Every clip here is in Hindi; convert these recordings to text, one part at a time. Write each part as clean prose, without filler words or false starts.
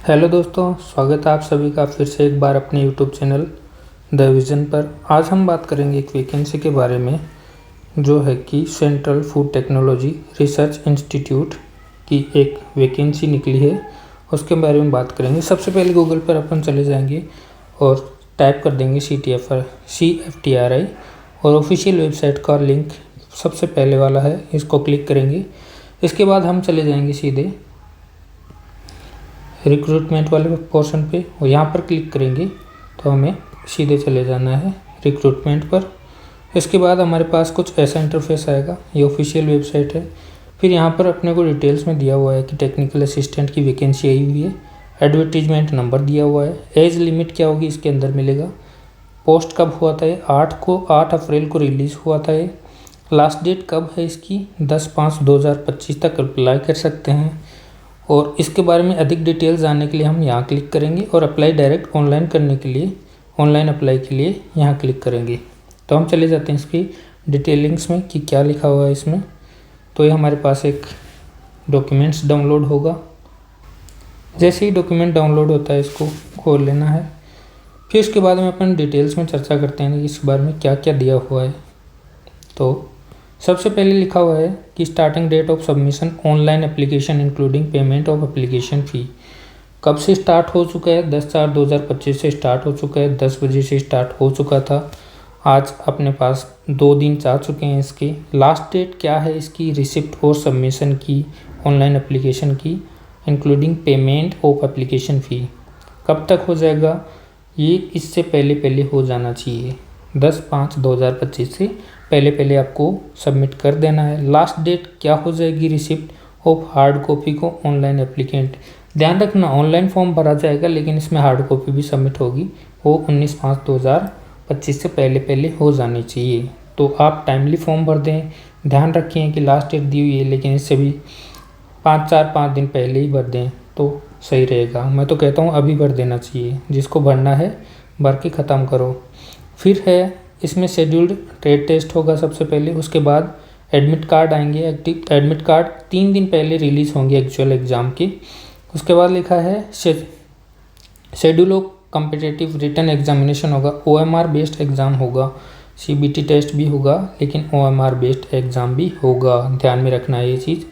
हेलो दोस्तों, स्वागत है आप सभी का फिर से एक बार अपने यूट्यूब चैनल द विज़न पर। आज हम बात करेंगे एक वैकेंसी के बारे में जो है कि central food technology research institute की एक वैकेंसी निकली है, उसके बारे में बात करेंगे। सबसे पहले गूगल पर अपन चले जाएंगे और टाइप कर देंगे CFTRI और ऑफिशियल वेबसाइट का लिंक सबसे पहले वाला है, इसको क्लिक करेंगे। इसके बाद हम चले जाएंगे सीधे रिक्रूटमेंट वाले पोर्शन पे और यहाँ पर क्लिक करेंगे तो हमें सीधे चले जाना है रिक्रूटमेंट पर। इसके बाद हमारे पास कुछ ऐसा इंटरफेस आएगा, ये ऑफिशियल वेबसाइट है। फिर यहाँ पर अपने को डिटेल्स में दिया हुआ है कि टेक्निकल असिस्टेंट की वैकेंसी आई हुई है, एडवर्टीजमेंट नंबर दिया हुआ है, एज लिमिट क्या होगी इसके अंदर मिलेगा, पोस्ट कब हुआ था, 8 अप्रैल को रिलीज़ हुआ था। लास्ट डेट कब है इसकी, 10/5/2025 तक अप्लाई कर सकते हैं। और इसके बारे में अधिक डिटेल्स जानने के लिए हम यहाँ क्लिक करेंगे और अप्लाई डायरेक्ट ऑनलाइन करने के लिए, ऑनलाइन अप्लाई के लिए यहाँ क्लिक करेंगे। तो हम चले जाते हैं इसकी डिटेलिंग्स में कि क्या लिखा हुआ है इसमें। तो ये हमारे पास एक डॉक्यूमेंट्स डाउनलोड होगा। जैसे ही डॉक्यूमेंट डाउनलोड होता है इसको खोल लेना है। फिर इसके बाद में अपन डिटेल्स में चर्चा करते हैं कि इस बारे में क्या क्या दिया हुआ है। तो सबसे पहले लिखा हुआ है कि starting date of submission online application including payment of application fee. कब से स्टार्ट हो चुका है, 10/4/2025 से स्टार्ट हो चुका है, 10 बजे से स्टार्ट हो चुका था। आज अपने पास 2 दिन जा चुके हैं इसके। लास्ट डेट क्या है इसकी रिसिप्ट और सबमिशन की ऑनलाइन एप्लीकेशन की including payment of application fee कब तक हो जाएगा, ये इससे पहले हो जाना चाहिए। 10/5/2025 से पहले आपको सबमिट कर देना है। लास्ट डेट क्या हो जाएगी रिसिप्ट ऑफ हार्ड कॉपी को ऑनलाइन एप्लीकेंट। ध्यान रखना ऑनलाइन फॉर्म भरा जाएगा लेकिन इसमें हार्ड कॉपी भी सबमिट होगी, वो 19/5/2025 से पहले हो जानी चाहिए। तो आप टाइमली फॉर्म भर दें। ध्यान रखें कि लास्ट डेट दी हुई है लेकिन इससे भी 5 दिन पहले ही भर दें तो सही रहेगा। मैं तो कहता हूँ अभी भर देना चाहिए, जिसको भरना है भर के ख़त्म करो। फिर है इसमें शेड्यूल्ड ट्रेड टेस्ट होगा सबसे पहले, उसके बाद एडमिट कार्ड आएंगे। एडमिट कार्ड 3 दिन पहले रिलीज़ होंगे एक्चुअल एग्ज़ाम के। उसके बाद लिखा है schedule of competitive written examination होगा, OMR बेस्ड एग्ज़ाम होगा, CBT टेस्ट भी होगा लेकिन OMR बेस्ड एग्ज़ाम भी होगा, ध्यान में रखना है ये चीज़।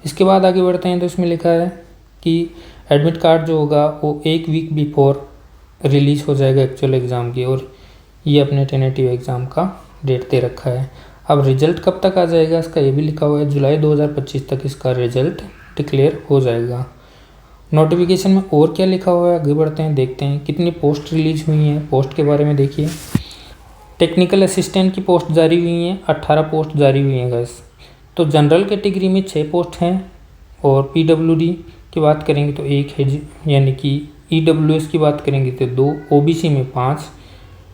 इसके बाद आगे बढ़ते हैं तो इसमें लिखा है कि एडमिट कार्ड जो होगा वो 1 वीक बिफोर रिलीज़ हो जाएगा एक्चुअल एग्ज़ाम की, और ये अपने टेनेटिव एग्ज़ाम का डेट दे रखा है। अब रिज़ल्ट कब तक आ जाएगा इसका ये भी लिखा हुआ है, जुलाई 2025 तक इसका रिज़ल्ट डिक्लेयर हो जाएगा। नोटिफिकेशन में और क्या लिखा हुआ है आगे बढ़ते हैं, देखते हैं कितनी पोस्ट रिलीज़ हुई हैं। पोस्ट के बारे में देखिए, टेक्निकल असिस्टेंट की पोस्ट जारी हुई हैं, 18 पोस्ट जारी हुई हैं गाइस। तो जनरल कैटेगरी में 6 पोस्ट हैं और PWD की बात करेंगे तो 1 है, यानी कि EWS की बात करेंगे तो 2, OBC में 5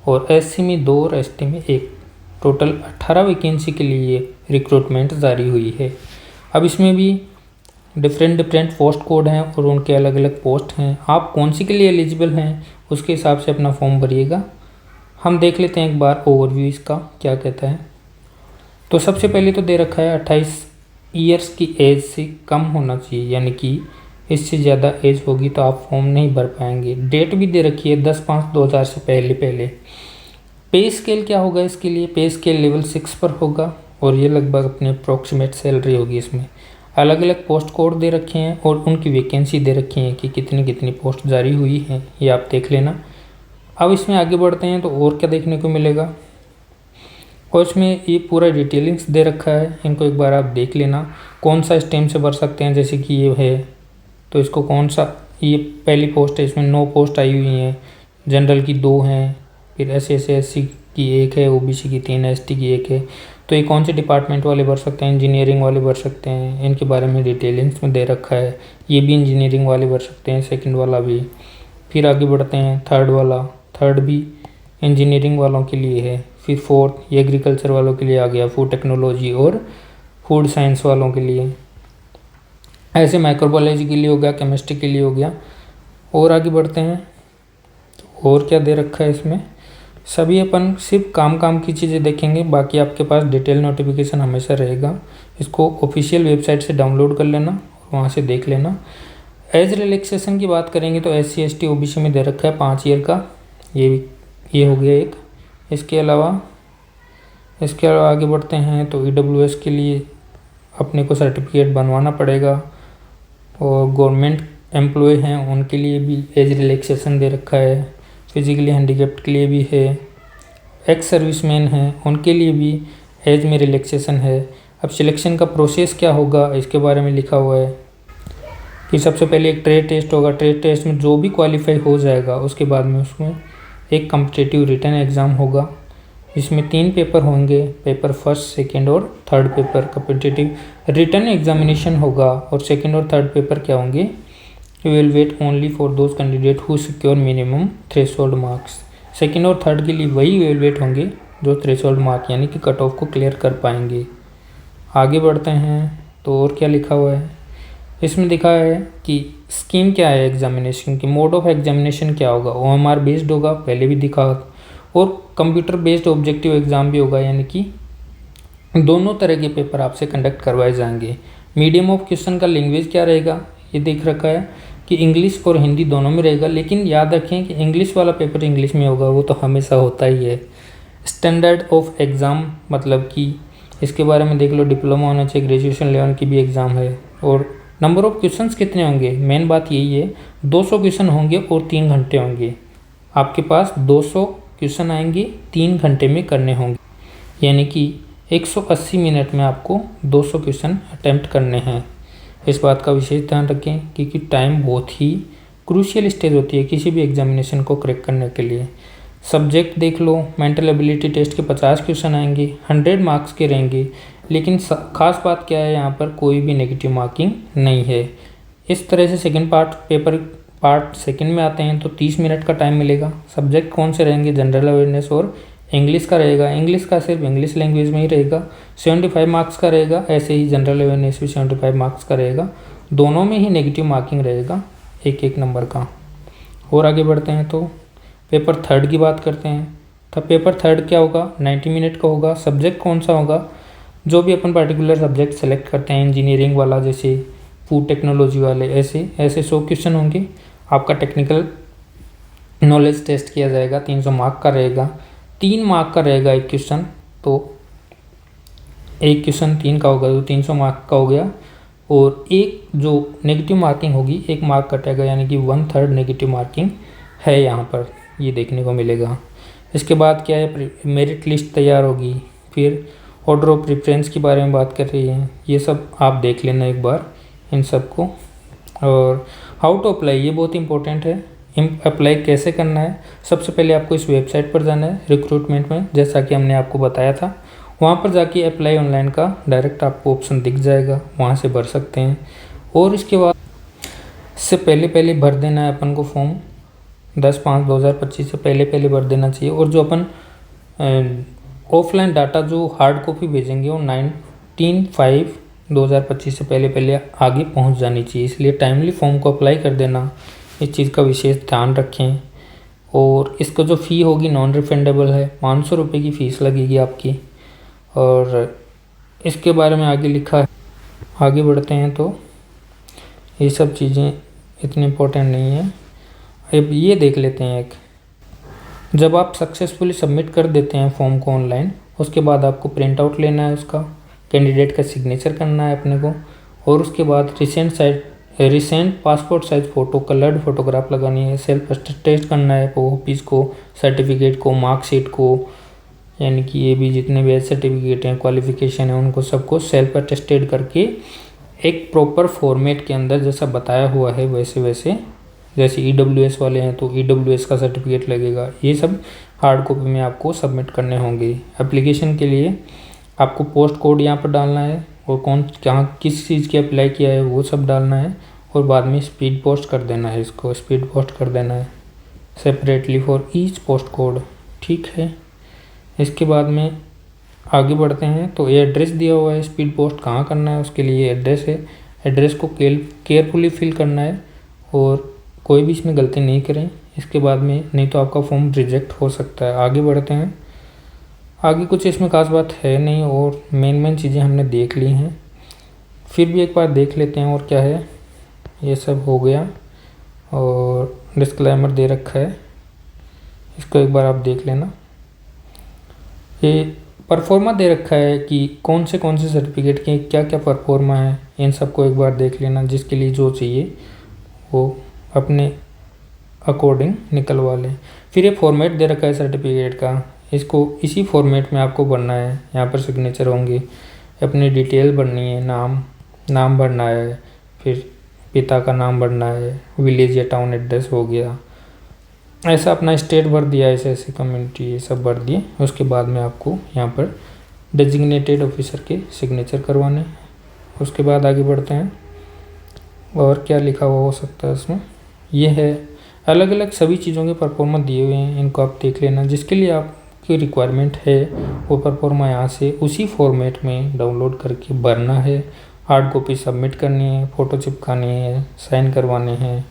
और SC में 2 और ST में 1। टोटल 18 वैकेंसी के लिए रिक्रूटमेंट जारी हुई है। अब इसमें भी डिफरेंट पोस्ट कोड हैं और उनके अलग अलग पोस्ट हैं। आप कौन सी के लिए एलिजिबल हैं उसके हिसाब से अपना फॉर्म भरिएगा। हम देख लेते हैं एक बार ओवरव्यू इसका क्या कहता है। तो सबसे पहले तो दे रखा है 28 ईयर्स की एज से कम होना चाहिए, यानी कि इससे ज़्यादा एज होगी तो आप फॉर्म नहीं भर पाएंगे। डेट भी दे रखी है 10/5/2000 से पहले। पे स्केल क्या होगा इसके लिए, पे स्केल लेवल 6 पर होगा और ये लगभग अपने अप्रॉक्सीमेट सैलरी होगी। इसमें अलग अलग पोस्ट कोड दे रखे हैं और उनकी वैकेंसी दे रखी है कि कितनी पोस्ट जारी हुई हैं, ये आप देख लेना। अब इसमें आगे बढ़ते हैं तो और क्या देखने को मिलेगा, और इसमें ये पूरा डिटेलिंग्स दे रखा है, इनको एक बार आप देख लेना। कौन सा स्टेम से भर सकते हैं, जैसे कि ये है तो इसको कौन सा, ये पहली पोस्ट है, इसमें 9 पोस्ट आई हुई हैं, जनरल की 2 हैं, फिर SC की 1 है, OBC की 3 है, ST की 1 है। तो ये कौन से डिपार्टमेंट वाले भर सकते हैं, इंजीनियरिंग वाले भर सकते हैं, इनके बारे में डिटेलिंग्स में दे रखा है। ये भी इंजीनियरिंग वाले भर सकते हैं, सेकंड वाला भी। फिर आगे बढ़ते हैं थर्ड वाला, थर्ड भी इंजीनियरिंग वालों के लिए है। फिर फोर्थ ये एग्रीकल्चर वालों के लिए आ गया, फूड टेक्नोलॉजी और फूड साइंस वालों के लिए। ऐसे माइक्रोबायोलॉजी के लिए हो गया, केमिस्ट्री के लिए हो गया। और आगे बढ़ते हैं तो और क्या दे रखा है इसमें, सभी अपन सिर्फ काम की चीज़ें देखेंगे, बाकी आपके पास डिटेल नोटिफिकेशन हमेशा रहेगा। इसको ऑफिशियल वेबसाइट से डाउनलोड कर लेना, वहाँ से देख लेना। एज रिलैक्सेशन की बात करेंगे तो SC ST OBC में दे रखा है 5 ईयर का, ये हो गया एक। इसके अलावा आगे बढ़ते हैं तो EWS के लिए अपने को सर्टिफिकेट बनवाना पड़ेगा, और गवर्नमेंट एम्प्लॉय हैं उनके लिए भी एज रिलैक्सेशन दे रखा है, फिजिकली हैंडीकैप्ड के लिए भी है, एक्स सर्विसमैन हैं उनके लिए भी एज में रिलैक्सेशन है। अब सिलेक्शन का प्रोसेस क्या होगा इसके बारे में लिखा हुआ है कि सबसे पहले एक ट्रेड टेस्ट होगा। ट्रेड टेस्ट में जो भी क्वालिफाई हो जाएगा उसके बाद में उसमें एक कॉम्पिटिटिव रिटन एग्ज़ाम होगा। इसमें 3 पेपर होंगे, पेपर फर्स्ट, सेकंड और third paper competitive written examination होगा। और सेकंड और थर्ड पेपर क्या होंगे, evaluate only for those candidate who secure minimum threshold marks. Second और थर्ड के लिए वही इवेलुएट होंगे जो थ्रेशोल्ड मार्क यानी कि कट ऑफ को क्लियर कर पाएंगे। आगे बढ़ते हैं तो और क्या लिखा हुआ है, इसमें लिखा है कि स्कीम क्या है एग्जामिनेशन की, मोड ऑफ एग्जामिनेशन क्या होगा। OMR बेस्ड होगा, पहले भी दिखा, और कंप्यूटर बेस्ड ऑब्जेक्टिव एग्ज़ाम भी होगा, यानी कि दोनों तरह के पेपर आपसे कंडक्ट करवाए जाएंगे। मीडियम ऑफ क्वेश्चन का लैंग्वेज क्या रहेगा, ये देख रखा है कि इंग्लिश और हिंदी दोनों में रहेगा, लेकिन याद रखें कि इंग्लिश वाला पेपर इंग्लिश में होगा, वो तो हमेशा होता ही है। स्टैंडर्ड ऑफ एग्ज़ाम मतलब कि इसके बारे में देख लो, डिप्लोमा होना चाहिए, ग्रेजुएशन लेवल की भी एग्ज़ाम है। और नंबर ऑफ क्वेश्चंस कितने होंगे, मेन बात यही है, 200 क्वेश्चन होंगे और 3 घंटे होंगे। आपके पास 200 क्वेश्चन आएंगे, 3 घंटे में करने होंगे, यानी कि 180 मिनट में आपको 200 क्वेश्चन अटैम्प्ट करने हैं। इस बात का विशेष ध्यान रखें क्योंकि टाइम बहुत ही क्रूशियल स्टेज होती है किसी भी एग्जामिनेशन को क्रैक करने के लिए। सब्जेक्ट देख लो, मेंटल एबिलिटी टेस्ट के 50 क्वेश्चन आएंगे, 100 मार्क्स के रहेंगे, लेकिन खास बात क्या है, यहाँ पर कोई भी नेगेटिव मार्किंग नहीं है। इस तरह से सेकंड पार्ट सेकंड में आते हैं तो 30 मिनट का टाइम मिलेगा। सब्जेक्ट कौन से रहेंगे, जनरल अवेयरनेस और इंग्लिश का रहेगा। इंग्लिश का सिर्फ इंग्लिश लैंग्वेज में ही रहेगा, 75 मार्क्स का रहेगा। ऐसे ही जनरल अवेयरनेस भी 75 मार्क्स का रहेगा, दोनों में ही नेगेटिव मार्किंग रहेगा 1-1 नंबर का। और आगे बढ़ते हैं तो पेपर थर्ड की बात करते हैं। तो पेपर थर्ड क्या होगा, 90 मिनट का होगा। सब्जेक्ट कौन सा होगा, जो भी अपन पर्टिकुलर सब्जेक्ट सेलेक्ट करते हैं, इंजीनियरिंग वाला जैसे फूड टेक्नोलॉजी वाले, ऐसे 100 क्वेश्चन होंगे। आपका टेक्निकल नॉलेज टेस्ट किया जाएगा, 300 मार्क का रहेगा, 3 मार्क का रहेगा एक क्वेश्चन, तो एक क्वेश्चन 3 का होगा तो 300 मार्क का हो गया। और एक जो नेगेटिव मार्किंग होगी, 1 मार्क कटेगा, यानी कि 1/3 नेगेटिव मार्किंग है यहाँ पर, ये देखने को मिलेगा। इसके बाद क्या है, मेरिट लिस्ट तैयार होगी, फिर ऑर्डर ऑफ प्रेफरेंस के बारे में बात कर रही है, ये सब आप देख लेना एक बार इन सब को। और हाउ टू अप्लाई, ये बहुत इंपॉर्टेंट है, अप्लाई कैसे करना है। सबसे पहले आपको इस वेबसाइट पर जाना है, रिक्रूटमेंट में, जैसा कि हमने आपको बताया था। वहाँ पर जाके अप्लाई ऑनलाइन का डायरेक्ट आपको ऑप्शन दिख जाएगा, वहाँ से भर सकते हैं। और इसके बाद से पहले भर देना है अपन को फॉर्म, 10/5/2025 से पहले भर देना चाहिए। और जो अपन ऑफलाइन डाटा जो हार्ड कॉपी भेजेंगे वो 19/5/2025 से पहले आगे पहुंच जानी चाहिए, इसलिए टाइमली फॉर्म को अप्लाई कर देना, इस चीज़ का विशेष ध्यान रखें। और इसका जो फ़ी होगी नॉन रिफंडेबल है, 500 रुपये की फ़ीस लगेगी आपकी। और इसके बारे में आगे लिखा है, आगे बढ़ते हैं तो ये सब चीज़ें इतनी इम्पोर्टेंट नहीं है। अब ये देख लेते हैं, एक जब आप सक्सेसफुली सबमिट कर देते हैं फॉर्म को ऑनलाइन, उसके बाद आपको प्रिंट आउट लेना है, उसका कैंडिडेट का सिग्नेचर करना है अपने को। और उसके बाद recent passport size photo, coloured photograph लगानी है, सेल्फ अटेस्ट करना है ऑफिस को, सर्टिफिकेट को, मार्कशीट को, यानी कि ये भी जितने भी एज सर्टिफिकेट हैं, क्वालिफिकेशन है, उनको सबको सेल्फ अटेस्टेड करके एक प्रॉपर फॉर्मेट के अंदर जैसा बताया हुआ है वैसे जैसे EWS वाले हैं तो EWS का सर्टिफिकेट लगेगा। ये सब हार्ड कॉपी में आपको सबमिट करने होंगे। एप्लीकेशन के लिए आपको पोस्ट कोड यहाँ पर डालना है, और कहाँ किस चीज़ की अप्लाई किया है वो सब डालना है। और बाद में स्पीड पोस्ट कर देना है, इसको स्पीड पोस्ट कर देना है separately for each post code, ठीक है। इसके बाद में आगे बढ़ते हैं तो ये एड्रेस दिया हुआ है, स्पीड पोस्ट कहाँ करना है उसके लिए एड्रेस है, एड्रेस को केयरफुली फिल करना है और कोई भी इसमें गलती नहीं करें। इसके बाद में नहीं तो आपका फॉर्म रिजेक्ट हो सकता है। आगे बढ़ते हैं, आगे कुछ इसमें खास बात है नहीं और मेन चीज़ें हमने देख ली हैं, फिर भी एक बार देख लेते हैं और क्या है ये सब हो गया और डिस्क्लेमर दे रखा है, इसको एक बार आप देख लेना। ये परफॉर्मा दे रखा है कि कौन से सर्टिफिकेट के क्या क्या परफॉर्मा है, इन सबको एक बार देख लेना। जिसके लिए जो चाहिए वो अपने अकॉर्डिंग निकलवा लें। फिर ये फॉर्मेट दे रखा है सर्टिफिकेट का, इसको इसी फॉर्मेट में आपको भरना है। यहाँ पर सिग्नेचर होंगे, अपनी डिटेल भरनी है, नाम भरना है, फिर पिता का नाम भरना है, विलेज या टाउन एड्रेस हो गया, ऐसा अपना स्टेट भर दिया, ऐसे कम्युनिटी ये सब भर दिए। उसके बाद में आपको यहाँ पर डेजिग्नेटेड ऑफिसर के सिग्नेचर करवाने हैं। उसके बाद आगे बढ़ते हैं और क्या लिखा हुआ हो सकता है इसमें। ये है अलग अलग सभी चीज़ों के परफॉर्मेंस दिए हुए हैं, इनको आप देख लेना। जिसके लिए आपकी रिक्वायरमेंट है वो परफॉर्मा यहाँ से उसी फॉर्मेट में डाउनलोड करके भरना है, हार्ड कॉपी सबमिट करनी है, फ़ोटो चिपकानी है, साइन करवाने हैं,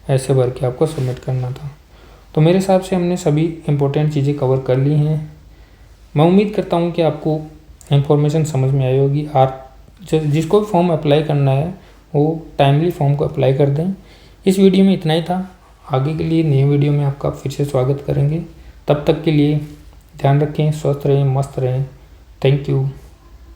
ऐसे भर के आपको सबमिट करना था। तो मेरे हिसाब से हमने सभी इम्पोर्टेंट चीज़ें कवर कर ली हैं। मैं उम्मीद करता हूँ कि आपको इन्फॉर्मेशन समझ में आई होगी। आप जिसको भी फॉर्म अप्लाई करना है वो टाइमली फॉर्म को अप्लाई कर दें। इस वीडियो में इतना ही था। आगे के लिए नई वीडियो में आपका फिर से स्वागत करेंगे। तब तक के लिए ध्यान रखें, स्वस्थ रहें, मस्त रहें। Thank you.